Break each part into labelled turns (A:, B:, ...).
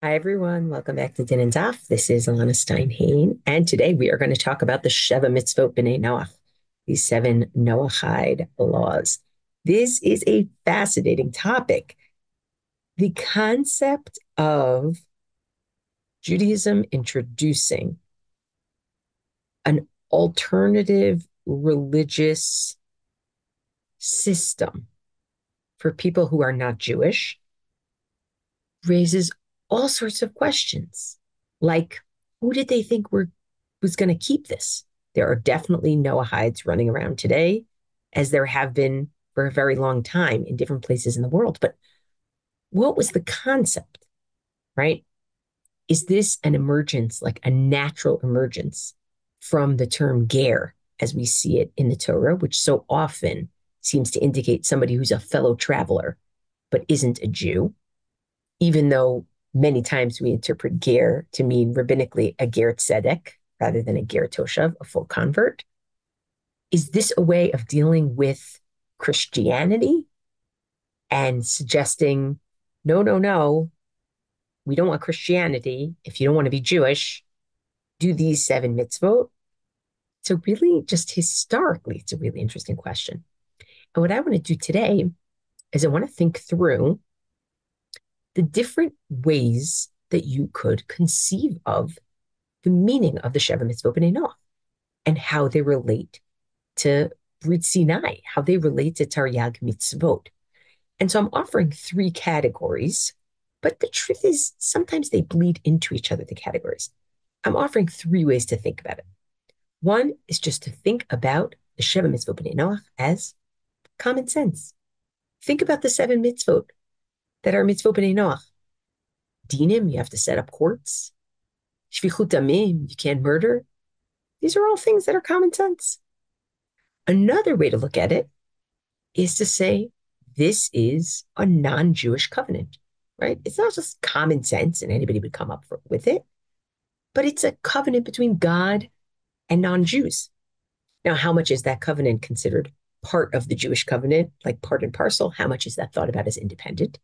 A: Hi, everyone. Welcome back to Din and Daf. This is Elana Stein, Hain, and today we are going to talk about the Sheva Mitzvot B'nai Noach, these seven Noahide laws. This is a fascinating topic. The concept of Judaism introducing an alternative religious system for people who are not Jewish raises all sorts of questions. Like, who did they think was going to keep this? There are definitely Noahides running around today, as there have been for a very long time in different places in the world. But what was the concept, right? Is this an emergence, like a natural emergence from the term ger, as we see it in the Torah, which so often seems to indicate somebody who's a fellow traveler but isn't a Jew? Even though many times we interpret ger to mean rabbinically a ger tzedek rather than a ger toshav, a full convert. Is this a way of dealing with Christianity and suggesting, no, no, no, we don't want Christianity. If you don't want to be Jewish, do these seven mitzvot? So, really, just historically, it's a really interesting question. And what I want to do today is I want to think through the different ways that you could conceive of the meaning of the Sheva Mitzvot B'nai Noach and how they relate to Brit Sinai, how they relate to Taryag Mitzvot. And so I'm offering three categories, but the truth is sometimes they bleed into each other, the categories. I'm offering three ways to think about it. One is just to think about the Sheva Mitzvot B'nai Noach as common sense. Think about the seven mitzvot that are mitzvot B'nai Noach. Dinim, you have to set up courts. Shvichut damim, you can't murder. These are all things that are common sense. Another way to look at it is to say this is a non-Jewish covenant, right? It's not just common sense and anybody would come up with it, but it's a covenant between God and non-Jews. Now, how much is that covenant considered part of the Jewish covenant, like part and parcel? How much is that thought about as independent?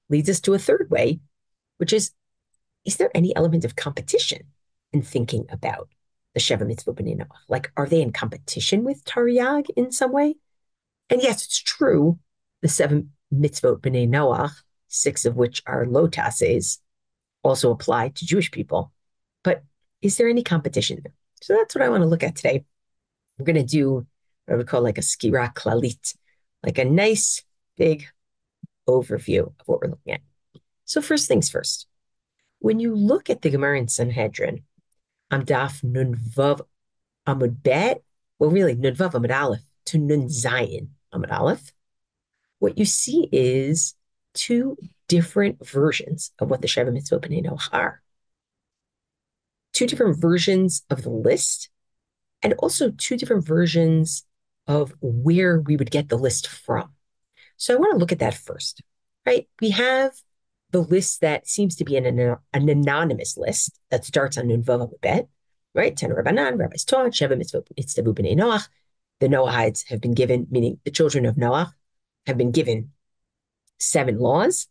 A: Leads us to a third way, which is there any element of competition in thinking about the Sheva Mitzvot B'nai Noach? Like, are they in competition with Taryag in some way? And yes, it's true. The seven mitzvot B'nai Noach, six of which are lotases, also apply to Jewish people. But is there any competition there? So that's what I want to look at today. We're going to do what I would call like a skira klalit, like a nice big overview of what we're looking at. So first things first, when you look at the Gemara in Sanhedrin, Amdaf Nun Vav Amud Bet, well, really Nun Vav Amud Aleph to Nun Zayin Amud Aleph, what you see is two different versions of what the Sheva Mitzvot B'nai Noach are. Two different versions of the list, and also two different versions of where we would get the list from. So I want to look at that first, right? We have the list that seems to be an anonymous list that starts on Nun Vav Amud Bet, right? Ten Rabbanan, rabbis taught, Sheva Mitzvot B'nai Noach. The Noahides have been given, meaning the children of Noach, have been given seven laws.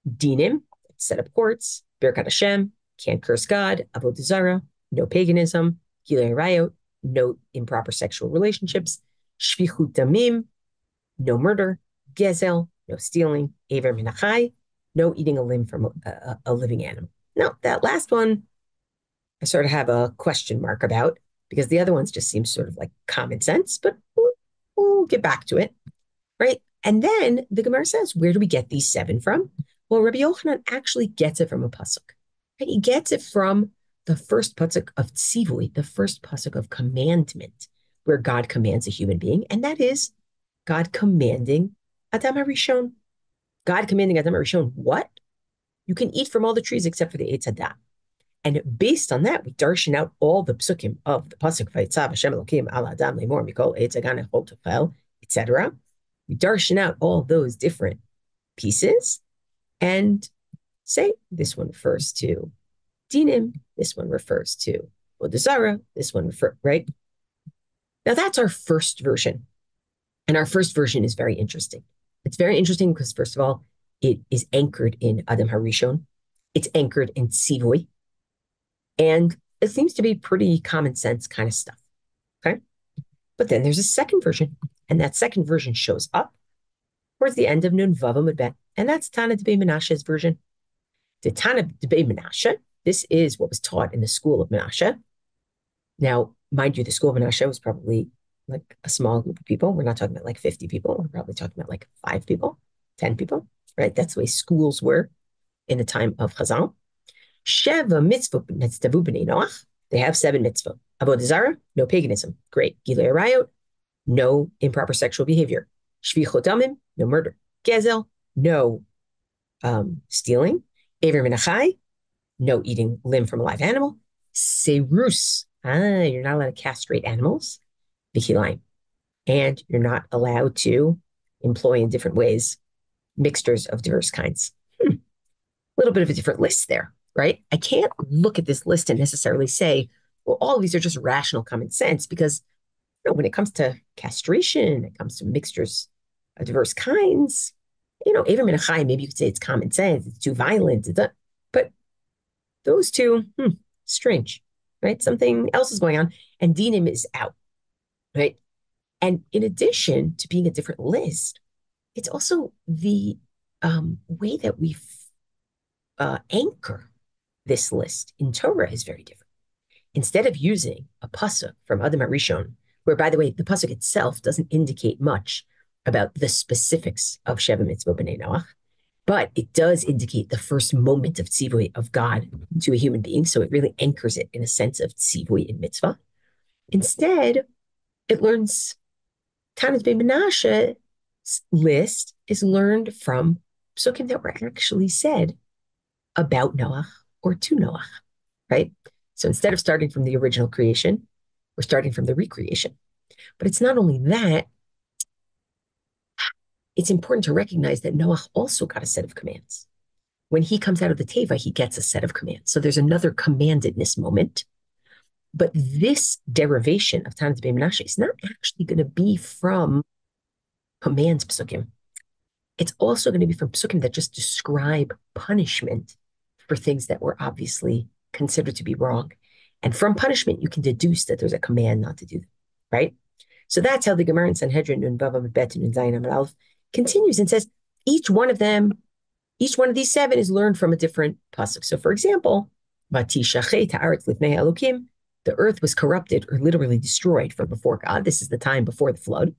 A: Dinim, set up courts. Birkat Hashem, can't curse God. Avodah Zarah, no paganism. Gilei Arayot, no improper sexual relationships. Shvichut Damim, no murder. Gezel, no stealing. Aver Minachai, no eating a limb from a living animal. Now, that last one, I sort of have a question mark about because the other ones just seem sort of like common sense, but we'll get back to it, right? And then the Gemara says, where do we get these seven from? Well, Rabbi Yochanan actually gets it from a pasuk. Right? He gets it from the first pasuk of tzivui, the first pasuk of commandment, where God commands a human being, and that is God commanding Adam HaRishon. God commanding Adam HaRishon, what? You can eat from all the trees except for the Eitz Hadat. And based on that, we darshan out all the psukim of the pasuk Vayitzav Hashem Elokim al Adam lemor mikol Eitz Hagan echol tofel, etc. We darshan out all those different pieces and say this one refers to dinim, this one refers to Avodah this one refers, right? Now that's our first version. And our first version is very interesting. It's very interesting because, first of all, it is anchored in Adam HaRishon. It's anchored in tzivui, and it seems to be pretty common sense kind of stuff. Okay. But then there's a second version, and that second version shows up towards the end of Nun Vavam Mudbet, and that's Tana Debei Menashe's version. The Tana Debei Menashe, this is what was taught in the school of Menashe. Now, mind you, the school of Menashe was probably like a small group of people. We're not talking about like 50 people. We're probably talking about like 5 people, 10 people, right? That's the way schools were in the time of Chazal. Sheva mitzvot netztavu b'nei Noach. They have 7 mitzvot. Avodah zarah, no paganism. Great. Gilui arayot, no improper sexual behavior. Shvichot damim, no murder. Gezel, no stealing. Aver min achai, no eating limb from a live animal. Serus, you're not allowed to castrate animals. Vikilaim, and you're not allowed to employ in different ways mixtures of diverse kinds. A little bit of a different list there, right? I can't look at this list and necessarily say, well, all of these are just rational common sense because when it comes to castration, it comes to mixtures of diverse kinds, Aver min achai, maybe you could say it's common sense, it's too violent, but those two, strange, right? Something else is going on, and dinim is out, right? And in addition to being a different list, it's also the way that we anchor this list in Torah is very different. Instead of using a pasuk from Adam Rishon, where, by the way, the pasuk itself doesn't indicate much about the specifics of Sheva Mitzvah B'nai Noach, but it does indicate the first moment of tzivui of God to a human being. So it really anchors it in a sense of tzivui in mitzvah. Instead, it learns Tanis Bey Menashe list is learned from psukim that were actually said about Noach or to Noach, right? So instead of starting from the original creation, we're starting from the recreation. But it's not only that, it's important to recognize that Noach also got a set of commands. When he comes out of the Teva, he gets a set of commands. So there's another commandedness moment. But this derivation of Tanis Bey Menashe is not actually going to be from commands psukim. It's also going to be from psukim that just describe punishment for things that were obviously considered to be wrong. And from punishment, you can deduce that there's a command not to do that, right? So that's how the Gemara in Sanhedrin and Bava Bet and Zayin Amud Aleph continues and says each one of these 7 is learned from a different pasuk. So, for example, the earth was corrupted or literally destroyed from before God. This is the time before the flood.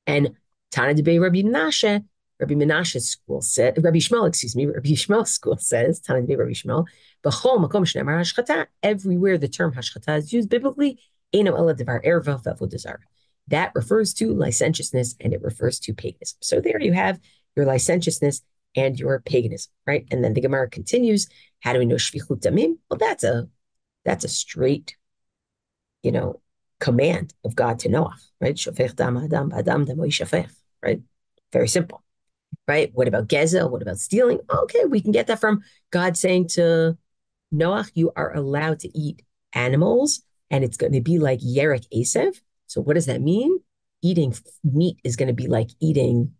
A: And Tana Debei Rabbi Menashe's school said, Rabbi Shmuel's school says, Tana Debei Rabbi Shmuel, B'chol makom shneimar hashchata, everywhere the term hashchata is used biblically, eino ela devar erva v'avodah zarah. That refers to licentiousness and it refers to paganism. So there you have your licentiousness and your paganism, right? And then the Gemara continues, how do we know shvichut damim? Well, that's a straight, command of God to Noah, right? Shofech dam adam b'adam damo yishafech, right? Very simple, right? What about Gezel? What about stealing? Okay, we can get that from God saying to Noah, you are allowed to eat animals, and it's going to be like Yerek Esav. So what does that mean? Eating meat is going to be like eating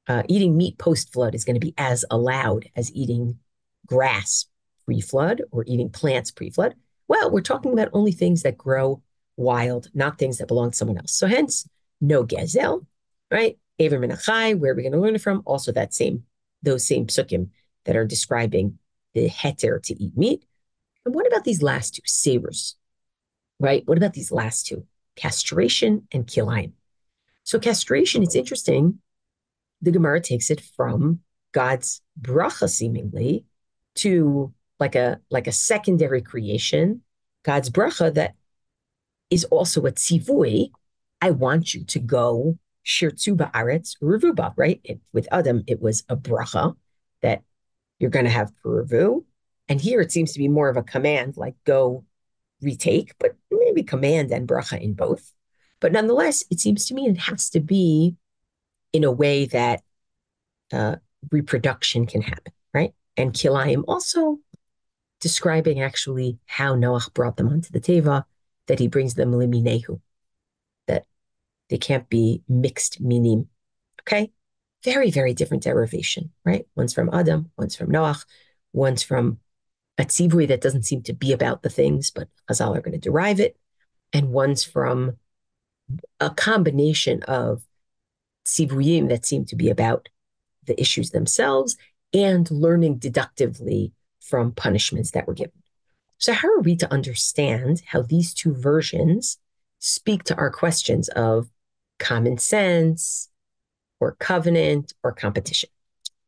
A: meat post-flood is going to be as allowed as eating grass pre-flood or eating plants pre-flood. Well, we're talking about only things that grow wild, not things that belong to someone else. So hence, no Gezel, right? Aver min achai, where are we going to learn it from? Also those same psukim that are describing the heter to eat meat. And what about these last two, serus, right? What about these last two, castration and kilayim? So castration, it's interesting. The Gemara takes it from God's bracha, seemingly, to like a secondary creation, God's bracha that is also a tzivui. I want you to go shirtzu ba'aretz revuba, right? With Adam, it was a bracha that you're going to have peruvu. And here it seems to be more of a command, like go retake, but maybe command and bracha in both. But nonetheless, it seems to me it has to be in a way that reproduction can happen, right? And kilayim also describing actually how Noach brought them onto the teva, that he brings them liminehu, that they can't be mixed minim. Okay? Very, very different derivation, right? One's from Adam, one's from Noach. one's from a tzivui that doesn't seem to be about the things, but Chazal are going to derive it, and one's from a combination of tzivuyim that seem to be about the issues themselves and learning deductively from punishments that were given. So, how are we to understand how these two versions speak to our questions of common sense or covenant or competition?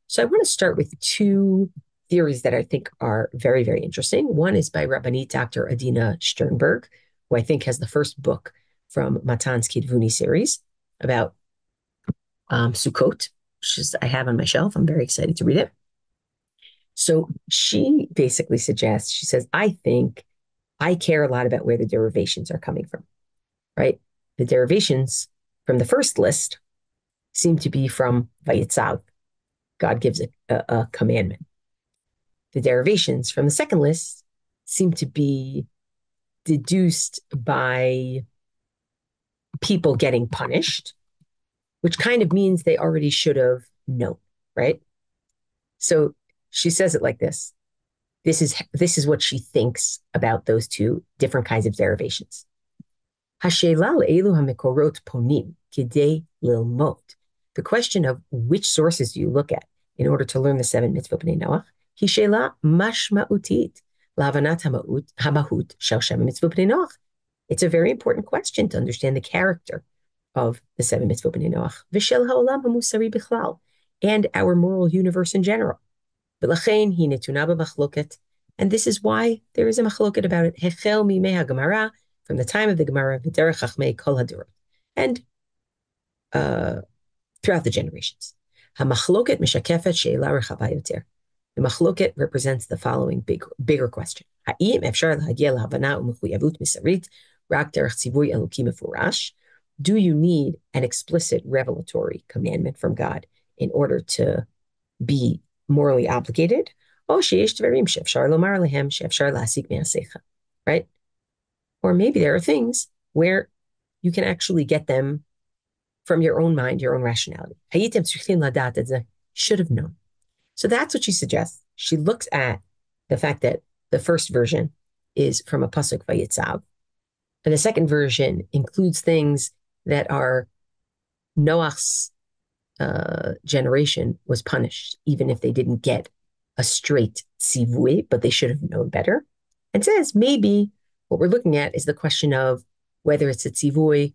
A: So, I want to start with two theories that I think are very, very interesting. One is by Rabbanit Dr. Adina Sternberg, who I think has the first book from Matan's Kidvuni series about Sukkot, which is I have on my shelf. I'm very excited to read it. So she basically suggests, she says, I think I care a lot about where the derivations are coming from, right? The derivations from the first list seem to be from Vayitzav. God gives a commandment. The derivations from the second list seem to be deduced by people getting punished, which kind of means they already should have known, right? So she says it like this. This is what she thinks about those two different kinds of derivations. The question of which sources do you look at in order to learn the seven mitzvot b'nei Noach? It's a very important question to understand the character of the seven mitzvot b'nei Noach, v'shel ha'olam ha'musari bichlal, and our moral universe in general. V'lachein hi netuna b'machloket, and this is why there is a machloket about it. Hechel mimei ha'gemara, from the time of the Gemara, v'derech chachmei kol hadurot, and throughout the generations. Hamachloket mishakefet she'ela rechava yoter. The machloket represents the following bigger question: Ha'im efshar lahagia lahavana u'mechuyavut misarit rak derech tzivui eloki mefurash? Do you need an explicit revelatory commandment from God in order to be morally obligated? Right? Or maybe there are things where you can actually get them from your own mind, your own rationality. Should have known. So that's what she suggests. She looks at the fact that the first version is from a pasuk Vayitzav, and the second version includes things that are Noach's generation was punished, even if they didn't get a straight tzivui, but they should have known better. And says maybe what we're looking at is the question of whether it's a tzivui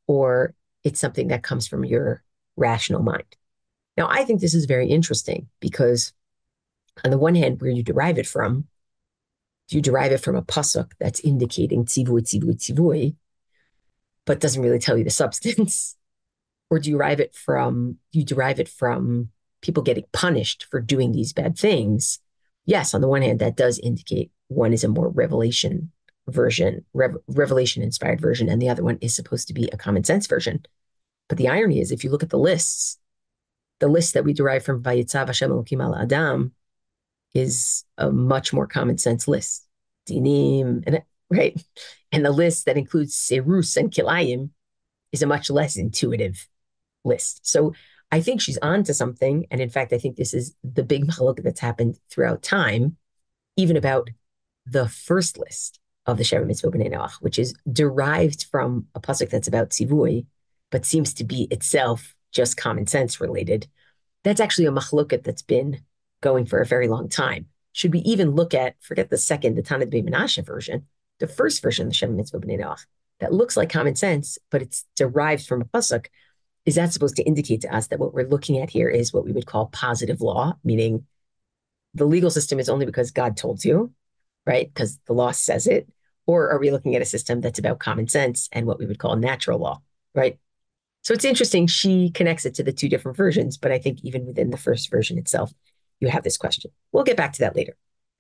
A: or it's something that comes from your rational mind. Now, I think this is very interesting because on the one hand, where you derive it from, do you derive it from a pasuk that's indicating tzivui, tzivui, tzivui, but doesn't really tell you the substance? Or do you derive it from people getting punished for doing these bad things? Yes, on the one hand, that does indicate one is a more revelation version, revelation inspired version, and the other one is supposed to be a common sense version. But the irony is, if you look at the list that we derive from Vayitzav Hashem Elokim al Adam is a much more common sense list. Dinim, right? And the list that includes Serus and Kilayim is a much less intuitive list. So I think she's on to something. And in fact, I think this is the big machlok that's happened throughout time, even about the first list of the Sheva Mitzvot B'nai Noach, which is derived from a pasuk that's about tzivui, but seems to be itself just common sense related. That's actually a machloket that's been going for a very long time. Should we even look at, forget the second, the Tanit B'nai Menashe version, the first version of the Sheva Mitzvot B'nai Noach, that looks like common sense, but it's derived from a pasuk. Is that supposed to indicate to us that what we're looking at here is what we would call positive law, meaning the legal system is only because God told you, right? Because the law says it. Or are we looking at a system that's about common sense and what we would call natural law, right? So it's interesting. She connects it to the two different versions, but I think even within the first version itself, you have this question. We'll get back to that later.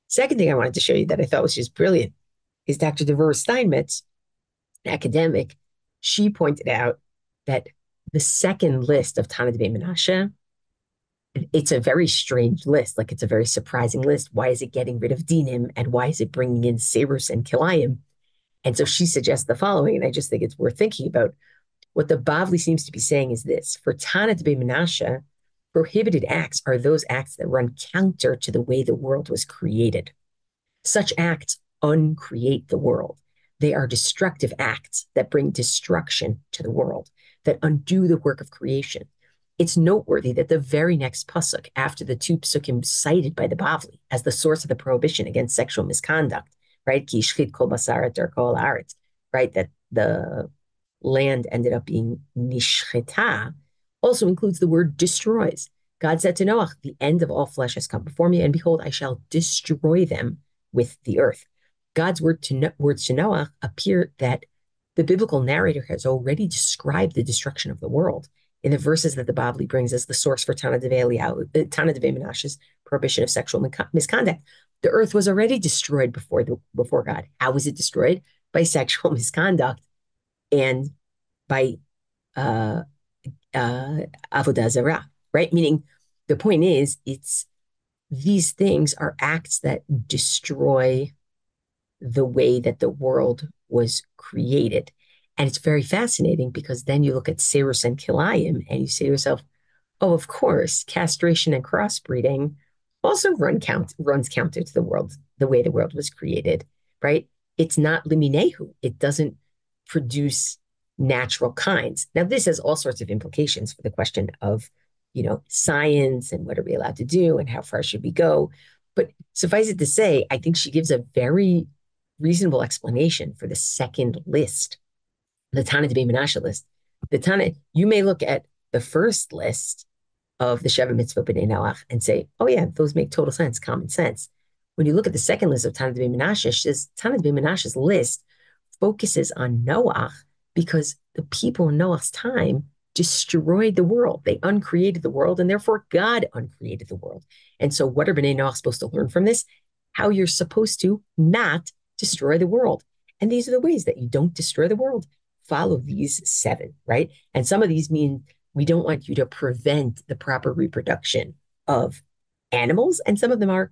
A: Second thing I wanted to show you that I thought was just brilliant is Dr. Devorah Steinmetz, an academic. She pointed out that the second list of Tanit B'nai Menashe, it's a very strange list. Like, it's a very surprising list. Why is it getting rid of dinim? And why is it bringing in Serus and Kilayim? And so she suggests the following, and I just think it's worth thinking about. What the Bavli seems to be saying is this. For Tanit B'nai Menashe, Prohibited acts are those acts that run counter to the way the world was created. Such acts uncreate the world. They are destructive acts that bring destruction to the world, that undo the work of creation. It's noteworthy that the very next pasuk, after the two psukim cited by the Bavli as the source of the prohibition against sexual misconduct, right? Ki shchit kol basaret kol aretz, right? That the land ended up being nishchita, also includes the word destroys. God said to Noah, the end of all flesh has come before me, and behold, I shall destroy them with the earth. God's words to Noah appear that the biblical narrator has already described the destruction of the world in the verses that the Bavli brings as the source for Tana Devei Menashe's prohibition of sexual misconduct. The earth was already destroyed before God. How was it destroyed? By sexual misconduct and by uh, avodah zarah, right? Meaning, the point is, it's these things are acts that destroy the way that the world was created. And it's very fascinating because then you look at Serus and Kilayim and you say to yourself, oh, of course, castration and crossbreeding also runs counter to the way the world was created, right? It's not liminehu. It doesn't produce natural kinds. Now, this has all sorts of implications for the question of, science and what are we allowed to do and how far should we go. But suffice it to say, I think she gives a very reasonable explanation for the second list, the Tana Devei Menashe list. You may look at the first list of the Sheva Mitzvah B'nai Noach and say, oh yeah, those make total sense, common sense. When you look at the second list of Tana Devei Menashe, she says Tana Devei Menashe's list focuses on Noach because the people in Noach's time destroyed the world. They uncreated the world, and therefore God uncreated the world. And so what are B'nai Noach supposed to learn from this? How you're supposed to not destroy the world. And these are the ways that you don't destroy the world. Follow these 7, right? And some of these mean we don't want you to prevent the proper reproduction of animals. And some of them are,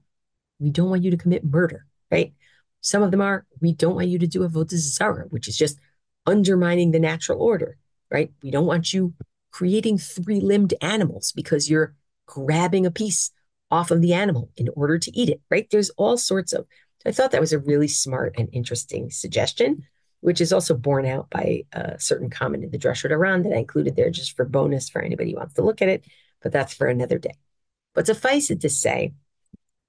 A: we don't want you to commit murder, right? Some of them are, we don't want you to do avodah zarah, which is just undermining the natural order, right? We don't want you creating 3-limbed animals because you're grabbing a piece off of the animal in order to eat it, right? There's all sorts of, I thought that was a really smart and interesting suggestion, which is also borne out by a certain comment in the Drashot Aran that I included there just for bonus for anybody who wants to look at it, but that's for another day. But suffice it to say,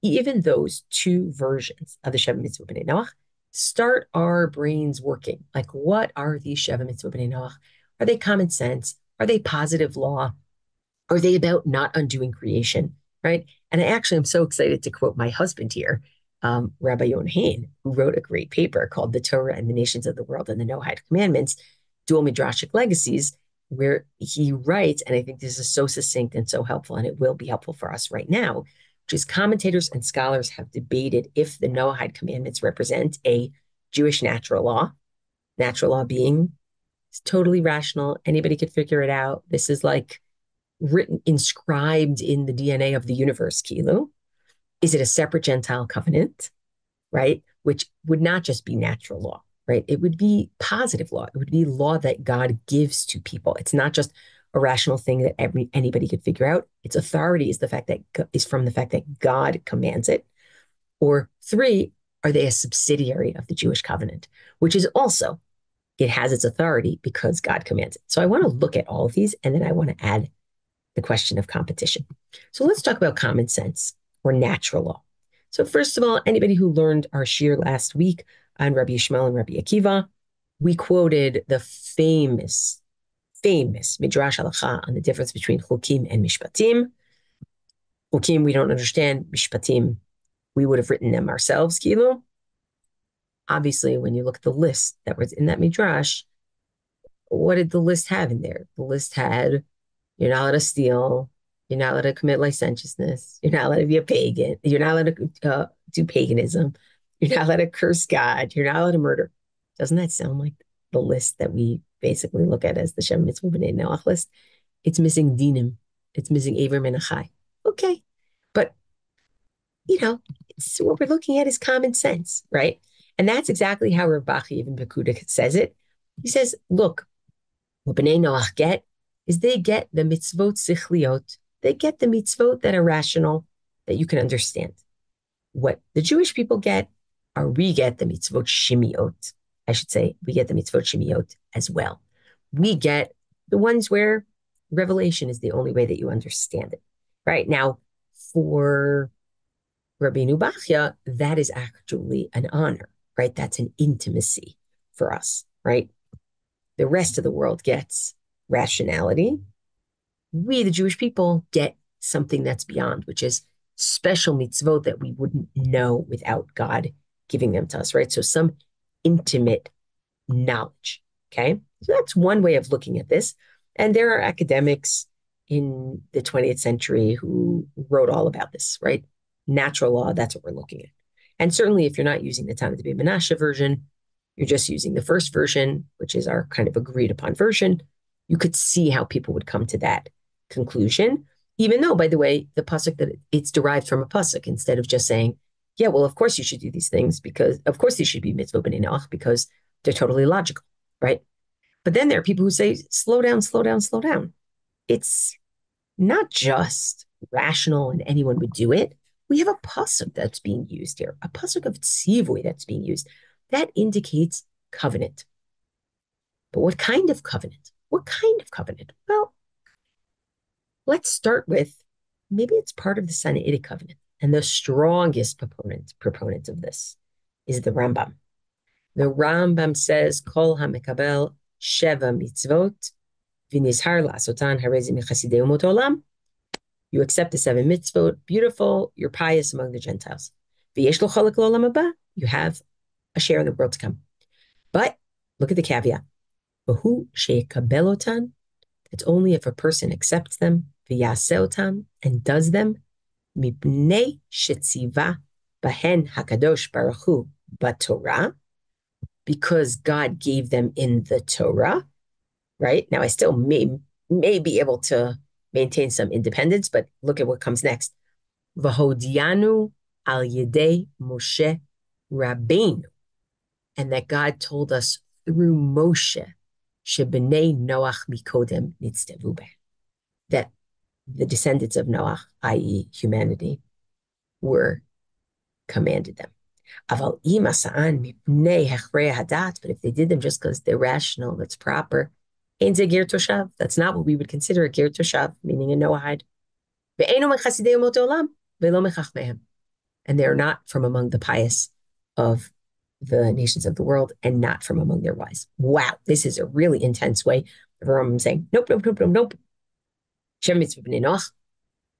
A: even those 2 versions of the Sheva Mitzvah B'nai Noach start our brains working. Like, what are these Sheva Mitzvah B'nai Noach? Are they common sense? Are they positive law? Are they about not undoing creation, right? And I actually am so excited to quote my husband here, Rabbi Yon Hain, who wrote a great paper called The Torah and the Nations of the World and the Noahide Commandments, Dual Midrashic Legacies, where he writes, and I think this is so succinct and so helpful, and it will be helpful for us right now, which is commentators and scholars have debated if the Noahide Commandments represent a Jewish natural law being totally rational. Anybody could figure it out. This is like inscribed in the DNA of the universe, Kilo. Is it a separate Gentile covenant, right? Which would not just be natural law, right? It would be positive law. It would be law that God gives to people. It's not just a rational thing that anybody could figure out. Its authority is from the fact that God commands it. Or 3, are they a subsidiary of the Jewish covenant, which is also, it has its authority because God commands it. So I want to look at all of these, and then I want to add the question of competition. So let's talk about common sense or natural law. So first of all, anybody who learned our shir last week on Rabbi Yishmael and Rabbi Akiva, we quoted the famous Midrash Halacha on the difference between Chukim and Mishpatim. Chukim, we don't understand. Mishpatim, we would have written them ourselves, Kilo. Obviously, when you look at the list that was in that Midrash, what did the list have in there? The list had, you're not allowed to steal, you're not allowed to commit licentiousness, you're not allowed to be a pagan, you're not allowed to do paganism, you're not allowed to curse God, you're not allowed to murder. Doesn't that sound like the list that we basically look at as the Sheva Mitzvah B'nai Noach list? It's missing dinim, it's missing Aver Menachai. Okay, but what we're looking at is common sense, right? And that's exactly how Rav Bachya Ibn Pekuda says it. He says, look, what B'nai Noach get is they get the mitzvot sichliot, they get the mitzvot that are rational, that you can understand. What the Jewish people get are we get the mitzvot shimiot. I should say we get the mitzvot shimiot as well. We get the ones where revelation is the only way that you understand it. Right now, for Rabbeinu Bachya, that is actually an honor, right? That's an intimacy for us, right? The rest of the world gets rationality. We, the Jewish people, get something that's beyond, which is special mitzvot that we wouldn't know without God giving them to us, right? So some intimate knowledge. Okay. So that's one way of looking at this. And there are academics in the 20th century who wrote all about this, right? Natural law, that's what we're looking at. And certainly, if you're not using the Tana Debi Menashe version, you're just using the first version, which is our kind of agreed upon version, you could see how people would come to that conclusion, even though, by the way, the pasuk that it's derived from a pasuk instead of just saying, yeah, well, of course you should do these things because, of course, these should be mitzvah b'nei Noach because they're totally logical, right? But then there are people who say, slow down, slow down, slow down. It's not just rational and anyone would do it. We have a pasuk that's being used here, a pasuk of tzivui that's being used. That indicates covenant. But what kind of covenant? What kind of covenant? Well, let's start with maybe it's part of the Sinaitic covenant. And the strongest proponent of this is the Rambam. The Rambam says, Kol hamekabel sheva mitzvot v'nizhar la'asotan harezi michasidei umot olam. You accept the 7 mitzvot, beautiful, you're pious among the Gentiles. V'yesh lo chalek l'olam haba, you have a share in the world to come. But look at the caveat. V'hu she'ekabelotan, it's only if a person accepts them, v'yaseotan, and does them, mipnei shetziva bahen hakadosh baruch hu b'Torah, because God gave them in the Torah, right? Now, I still may be able to maintain some independence, but look at what comes next. V'hodianu al yedei Moshe Rabbeinu, and that God told us through Moshe, shebnei Noach mikodem nitztevu beh, that the descendants of Noach, i.e., humanity, were commanded them. But if they did them just because they're rational, that's proper, that's not what we would consider a ger toshav, meaning a Noahide. And they're not from among the pious of the nations of the world and not from among their wise. Wow, this is a really intense way of saying, nope, nope, nope, nope, nope.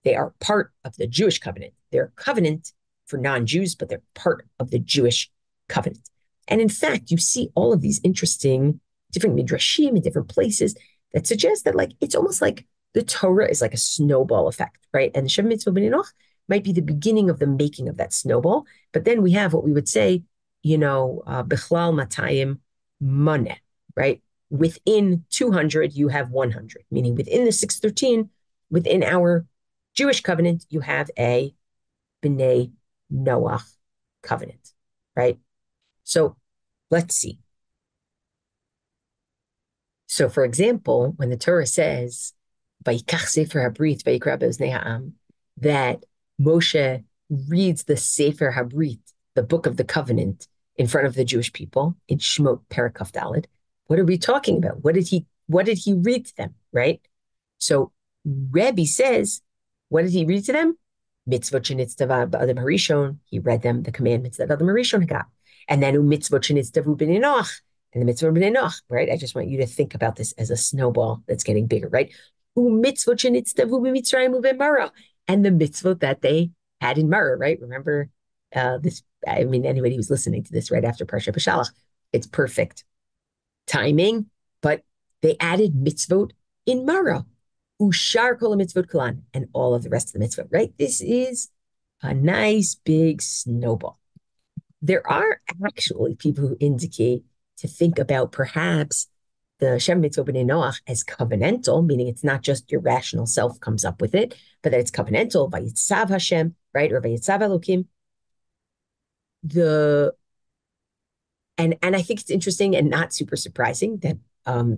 A: They are part of the Jewish covenant. They're a covenant for non-Jews, but they're part of the Jewish covenant. And in fact, you see all of these interesting different midrashim in different places that suggest that like it's almost like the Torah is like a snowball effect, right? And the Sheva Mitzvah B'nai Noach might be the beginning of the making of that snowball. But then we have what we would say, Bichlal Matayim Maneh, right? Within 200, you have 100, meaning within the 613, within our Jewish covenant, you have a B'nai Noach covenant, right? So let's see. So, for example, when the Torah says, "Vayikach Sefer Habrit, Vayikra Be'oznei Ha'am," that Moshe reads the Sefer Habrit, the book of the covenant, in front of the Jewish people in Shemot Perek Kaf Daled. What are we talking about? What did he read to them, right? So Rebbe says, what did he read to them? Mitzvot shenitztava b'Adam Harishon. He read them the commandments that Adam Harishon got. And then mitzvot shenitztavu b'nei Noach, and the mitzvah b'nei Noach, right? I just want you to think about this as a snowball that's getting bigger, right? Mitzvot shenitztavu b'Mitzrayim u'b'Mara, and the mitzvot that they had in Mara, right? Remember this? I mean, anybody who's listening to this right after Parsha B'Shalach, it's perfect timing. But they added mitzvot in Mara. Ushar kol mitzvot kalan, and all of the rest of the mitzvot, right? This is a nice big snowball. There are actually people who indicate to think about perhaps the Shem Mitzvah B'nai Noach as covenantal, meaning it's not just your rational self comes up with it, but that it's covenantal, Vayitzav Hashem, right? Or Vayitzav Elokim. And I think it's interesting and not super surprising that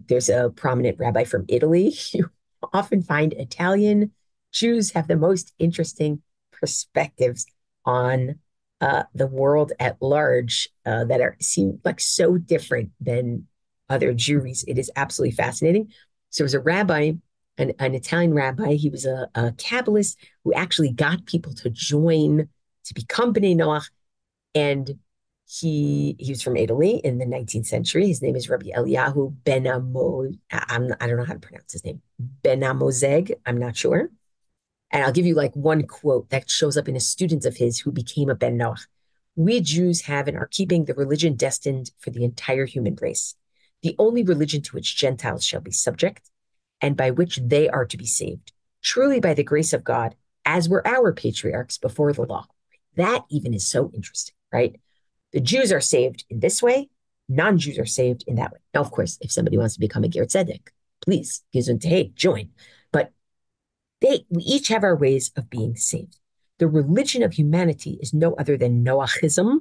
A: there's a prominent rabbi from Italy. You often find Italian Jews have the most interesting perspectives on the world at large that are seem like so different than other Jewries. It is absolutely fascinating. So, there was a rabbi, an Italian rabbi. He was a Kabbalist who actually got people to join to become B'nai Noach, and he was from Italy in the 19th century. His name is Rabbi Eliyahu Ben Amo. I don't know how to pronounce his name. Ben Amozeg. I'm not sure. And I'll give you like one quote that shows up in a student of his who became a Ben Noach. We Jews have in our keeping the religion destined for the entire human race, the only religion to which Gentiles shall be subject, and by which they are to be saved, truly by the grace of God, as were our patriarchs before the law. That even is so interesting, right? The Jews are saved in this way, non-Jews are saved in that way. Now, of course, if somebody wants to become a Ger Tzedek, please, hey, join. But we each have our ways of being saved. The religion of humanity is no other than Noachism,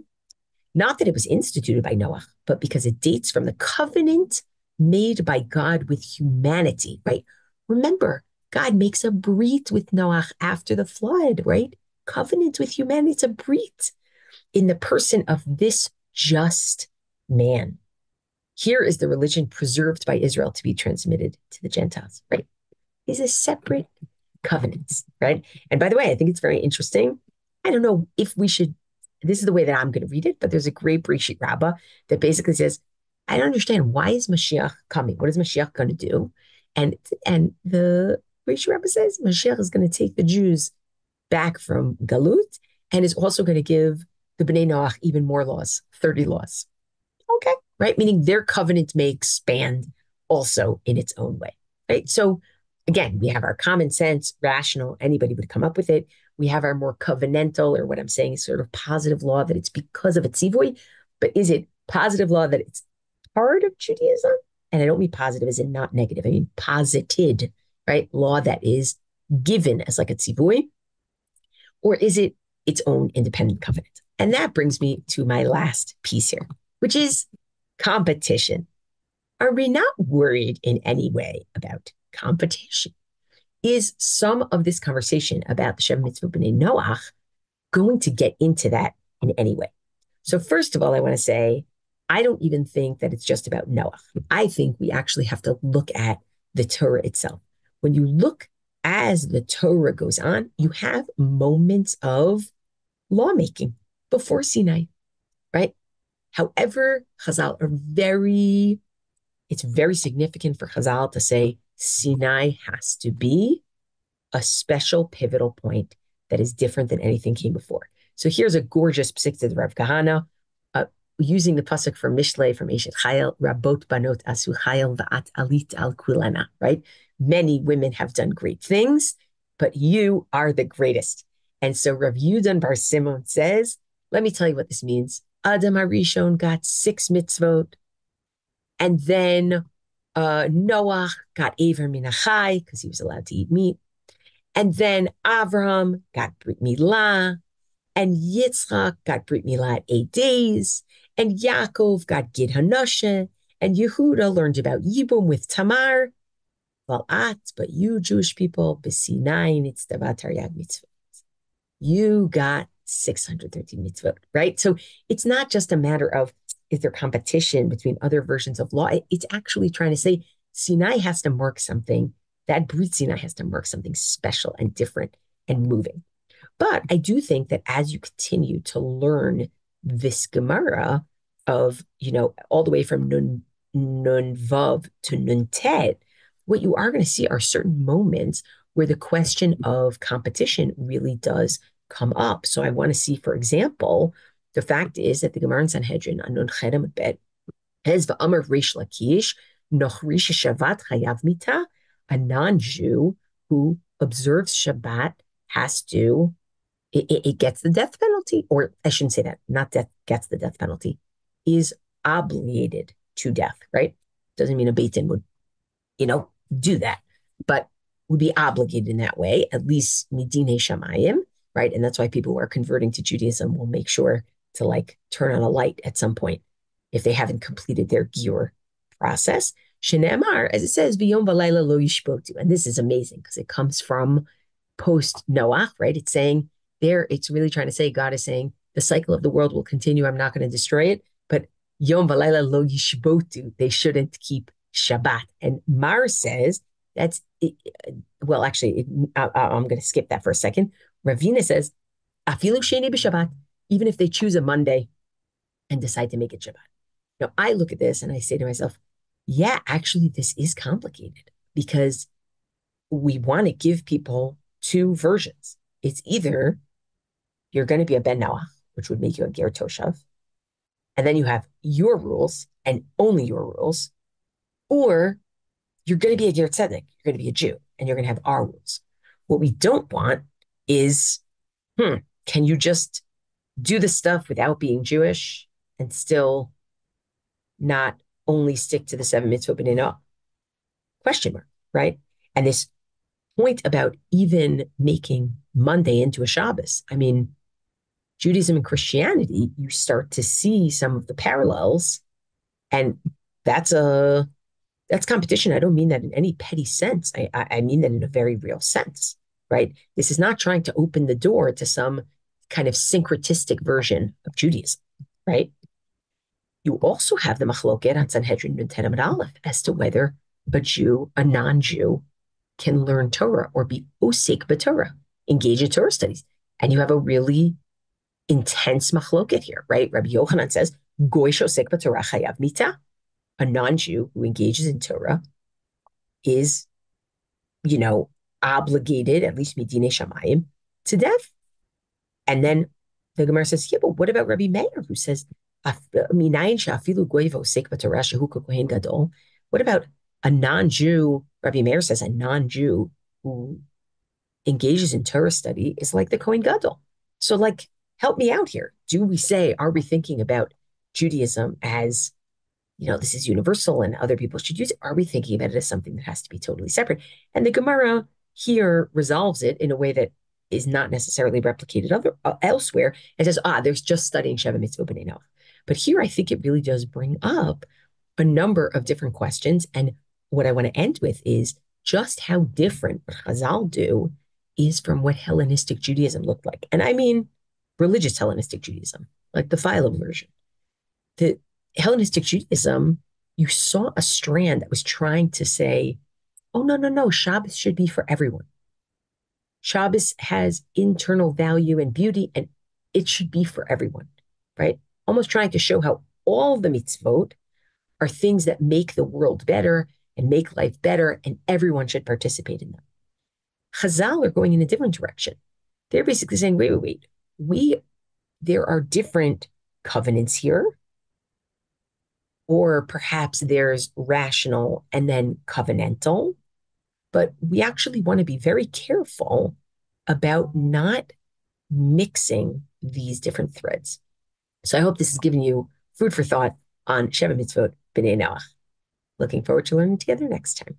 A: not that it was instituted by Noah, but because it dates from the covenant made by God with humanity, right? Remember, God makes a brit with Noah after the flood, right? Covenant with humanity, it's a brit in the person of this just man. Here is the religion preserved by Israel to be transmitted to the Gentiles, right? Is a separate covenants, right? And by the way, I think it's very interesting. I don't know if we should, this is the way that I'm going to read it, but there's a great Breshit Rabbah that basically says, I don't understand, why is Mashiach coming? What is Mashiach going to do? And the Breshit Rabbah says Mashiach is going to take the Jews back from Galut and is also going to give the Bnei Noach even more laws, 30 laws. Okay, right? Meaning their covenant may expand also in its own way, right? So again, we have our common sense, rational, anybody would come up with it. We have our more covenantal, or what I'm saying is sort of positive law that it's because of a tzivoy, but is it positive law that it's part of Judaism? And I don't mean positive as in not negative. I mean posited, right? Law that is given as like a tzivoy, or is it its own independent covenant? And that brings me to my last piece here, which is competition. Are we not worried in any way about competition? Is some of this conversation about the Sheva Mitzvah B'nai Noach going to get into that in any way? So first of all, I want to say, I don't even think that it's just about Noach. I think we actually have to look at the Torah itself. When you look as the Torah goes on, you have moments of lawmaking before Sinai, right? However, Chazal are it's very significant for Chazal to say Sinai has to be a special pivotal point that is different than anything came before. So here's a gorgeous psik of Rav Kahana, using the pasuk from Mishlei from Eshet Chayil, Rabot Banot Asu Chayil Va'at Alit Al Kulana, right? Many women have done great things, but you are the greatest. And so Rav Yudan Bar Simon says, let me tell you what this means. Adam Arishon got 6 mitzvot, and then Noah got Aver Minachai because he was allowed to eat meat. And then Avraham got Brit Milah, and Yitzchak got Brit Milah at 8 days, and Yaakov got Gid Hanashe, and Yehuda learned about Yibum with Tamar. But you Jewish people, B'Sinai Nitzdavat Taryag Mitzvot. You got 613 mitzvot, right? So it's not just a matter of, is there competition between other versions of law? It's actually trying to say Sinai has to mark something, that Brit Sinai has to mark something special and different and moving. But I do think that as you continue to learn this Gemara of, all the way from Nun Vav to Nun Tet, what you are going to see are certain moments where the question of competition really does come up. So I want to see, for example, the fact is that the Gemara in Sanhedrin on Nun Cherem Bet has v'amar Reish Lakish nochri shavat chayav mita. A non-Jew who observes Shabbat has to, it gets the death penalty, or I shouldn't say that, not death gets the death penalty, is obligated to death, right? Doesn't mean a Beit Din would, do that, but would be obligated in that way, at least midinei shamayim, right? And that's why people who are converting to Judaism will make sure to turn on a light at some point if they haven't completed their giur process. Shenemar, as it says, v'yom v'layla lo yishpotu. And this is amazing because it comes from post Noah, right? It's saying there, it's really trying to say, God is saying, the cycle of the world will continue. I'm not going to destroy it. But Yom Valayla lo yishbotu, they shouldn't keep Shabbat. And Mar says, that's, well, actually, I'm going to skip that for a second. Ravina says, Afilu sheni b'Shabbat, even if they choose a Monday and decide to make it Shabbat. Now, I look at this and I say to myself, yeah, actually, this is complicated because we want to give people two versions. It's either you're going to be a Ben Noach, which would make you a Ger Toshav, and then you have your rules and only your rules, or you're going to be a Ger Tzedek, you're going to be a Jew, and you're going to have our rules. What we don't want is, can you just do the stuff without being Jewish and still not only stick to the seven mitzvot b'nei Noach? Question mark, right? And this point about even making Monday into a Shabbos. I mean, Judaism and Christianity, you start to see some of the parallels, and that's a that's competition. I don't mean that in any petty sense. I mean that in a very real sense, right? This is not trying to open the door to some kind of syncretistic version of Judaism, right? You also have the machloket on Sanhedrin Nunten Aleph as to whether a non-Jew, can learn Torah or be osik b'Torah, engage in Torah studies. And you have a really intense machloket here, right? Rabbi Yochanan says, Goy shosek b'Torah chayav mita. A non-Jew who engages in Torah is, obligated, at least midine shamayim, to death. And then the Gemara says, yeah, but what about Rabbi Meir, who says, what about a non-Jew? Rabbi Meir says a non-Jew who engages in Torah study is like the Kohen Gadol. So, help me out here. Are we thinking about Judaism as, this is universal and other people should use it? Are we thinking about it as something that has to be totally separate? And the Gemara here resolves it in a way that is not necessarily replicated elsewhere and says, there's just studying Sheva Mitzvah B'nai Noach. But here I think it really does bring up a number of different questions. And what I want to end with is just how different what Chazal do is from what Hellenistic Judaism looked like. And I mean religious Hellenistic Judaism, like the Philo version. The Hellenistic Judaism, you saw a strand that was trying to say, oh, no, Shabbos should be for everyone. Shabbos has internal value and beauty, and it should be for everyone, right? Almost trying to show how all the mitzvot are things that make the world better and make life better, and everyone should participate in them. Chazal are going in a different direction. They're basically saying, wait. There are different covenants here, or perhaps there's rational and then covenantal, but we actually want to be very careful about not mixing these different threads. So I hope this has given you food for thought on Sheva Mitzvot B'nai Noach. Looking forward to learning together next time.